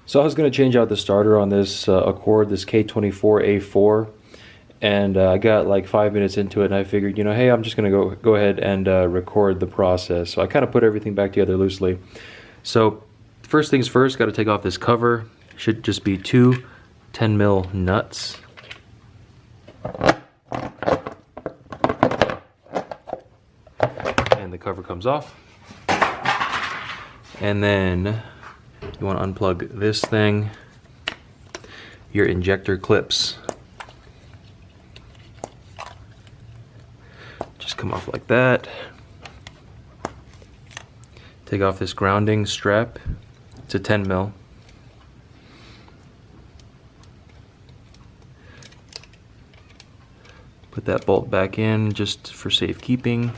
So I was going to change out the starter on this Accord, this K24A4, and I got like 5 minutes into it, and I figured, hey, I'm just going to go ahead and record the process. So I kind of put everything back together loosely. So first things first, got to take off this cover. Should just be two 10 mil nuts. And the cover comes off. And then you want to unplug this thing, your injector clips. Just come off like that. Take off this grounding strap. It's a 10 mil. Put that bolt back in just for safekeeping.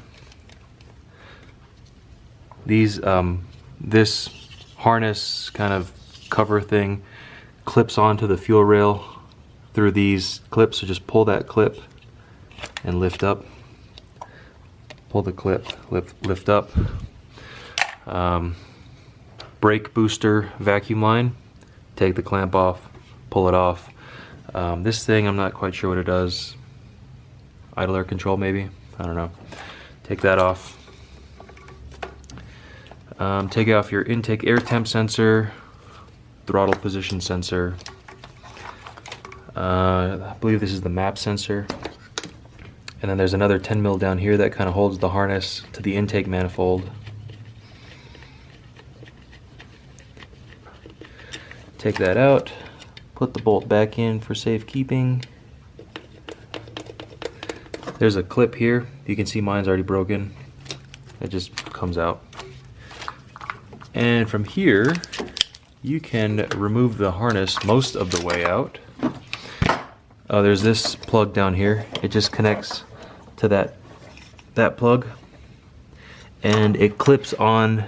These, this harness kind of cover thing clips onto the fuel rail through these clips, so just pull that clip and lift up. Pull the clip, lift up. Brake booster vacuum line, take the clamp off, pull it off. This thing, I'm not quite sure what it does. Idle air control maybe, I don't know. Take that off. Take off your intake air temp sensor, throttle position sensor. I believe this is the map sensor. And then there's another 10 mil down here that kind of holds the harness to the intake manifold. Take that out, put the bolt back in for safekeeping. There's a clip here. You can see mine's already broken. It just comes out. And from here, you can remove the harness most of the way out. There's this plug down here. It just connects to that plug, and it clips on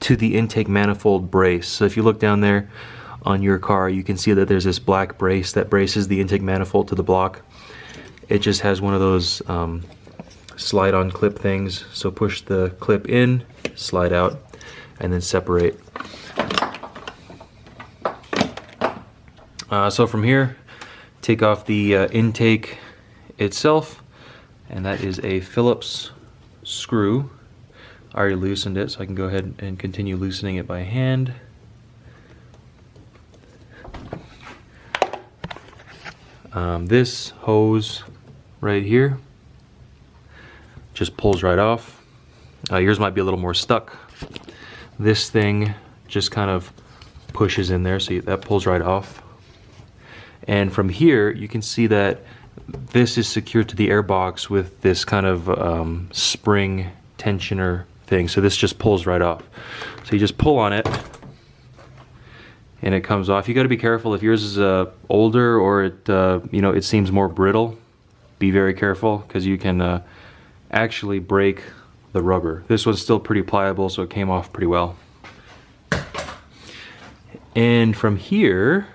to the intake manifold brace. So if you look down there on your car, you can see that there's this black brace that braces the intake manifold to the block. It just has one of those slide-on clip things. So push the clip in, slide out, and then separate. So from here, take off the intake itself, and that is a Phillips screw. I already loosened it, so I can go ahead and continue loosening it by hand. This hose right here just pulls right off. Yours might be a little more stuck. This thing just kind of pushes in there, so that pulls right off. And from here, you can see that this is secured to the airbox with this kind of spring tensioner thing. So this just pulls right off. So you just pull on it, and it comes off. You got to be careful if yours is older or it it seems more brittle. Be very careful, because you can actually break the rubber. This one's still pretty pliable, so it came off pretty well. And from here,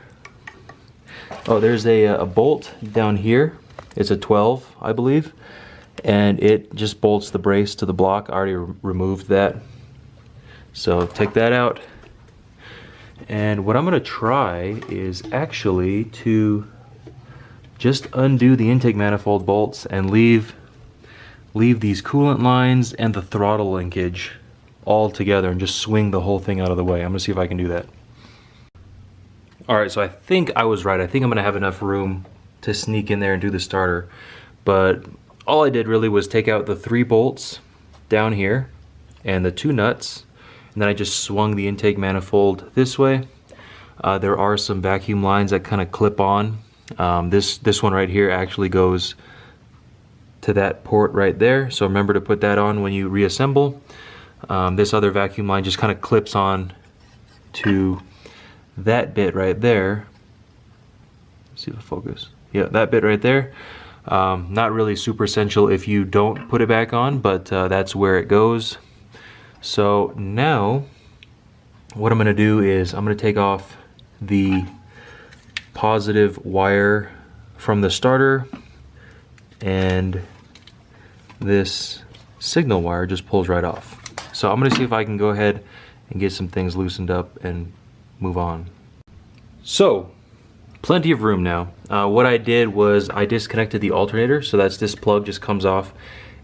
there's a bolt down here. It's a 12, I believe, and it just bolts the brace to the block. I already removed that, so take that out. And what I'm going to try is actually to just undo the intake manifold bolts and leave these coolant lines and the throttle linkage all together and just swing the whole thing out of the way. I'm gonna see if I can do that. Alright, so I think I was right. I think I'm gonna have enough room to sneak in there and do the starter. But all I did really was take out the 3 bolts down here and the 2 nuts, and then I just swung the intake manifold this way. There are some vacuum lines that kind of clip on. This one right here actually goes to that port right there, so remember to put that on when you reassemble. This other vacuum line just kind of clips on to that bit right there. Let's see if I focus. Yeah, that bit right there. Not really super essential if you don't put it back on, but that's where it goes. So now what I'm going to do is I'm going to take off the positive wire from the starter, and this signal wire just pulls right off. So I'm going to see if I can go ahead and get some things loosened up and move on. So, plenty of room now. What I did was I disconnected the alternator, so that's this plug just comes off,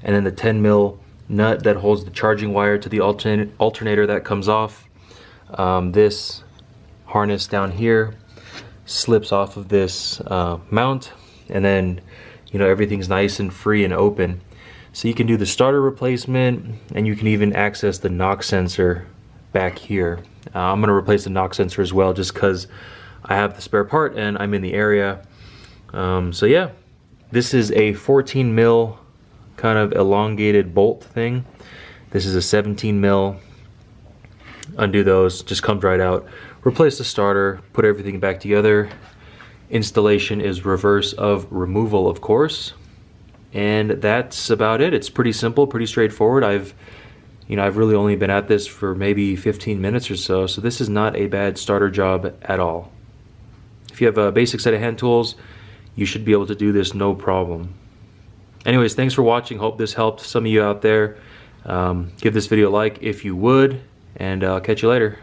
and then the 10 mil nut that holds the charging wire to the alternator that comes off. This harness down here slips off of this mount, and then everything's nice and free and open. So you can do the starter replacement, and you can even access the knock sensor back here. I'm gonna replace the knock sensor as well, just because I have the spare part and I'm in the area. So yeah, this is a 14 mil kind of elongated bolt thing. This is a 17 mil. Undo those, just comes right out. Replace the starter, put everything back together. Installation is reverse of removal, of course. And that's about it. It's pretty simple, pretty straightforward. I've really only been at this for maybe 15 minutes or so, so this is not a bad starter job at all. If you have a basic set of hand tools, you should be able to do this no problem. Anyways, thanks for watching. Hope this helped some of you out there. Give this video a like if you would, and I'll catch you later.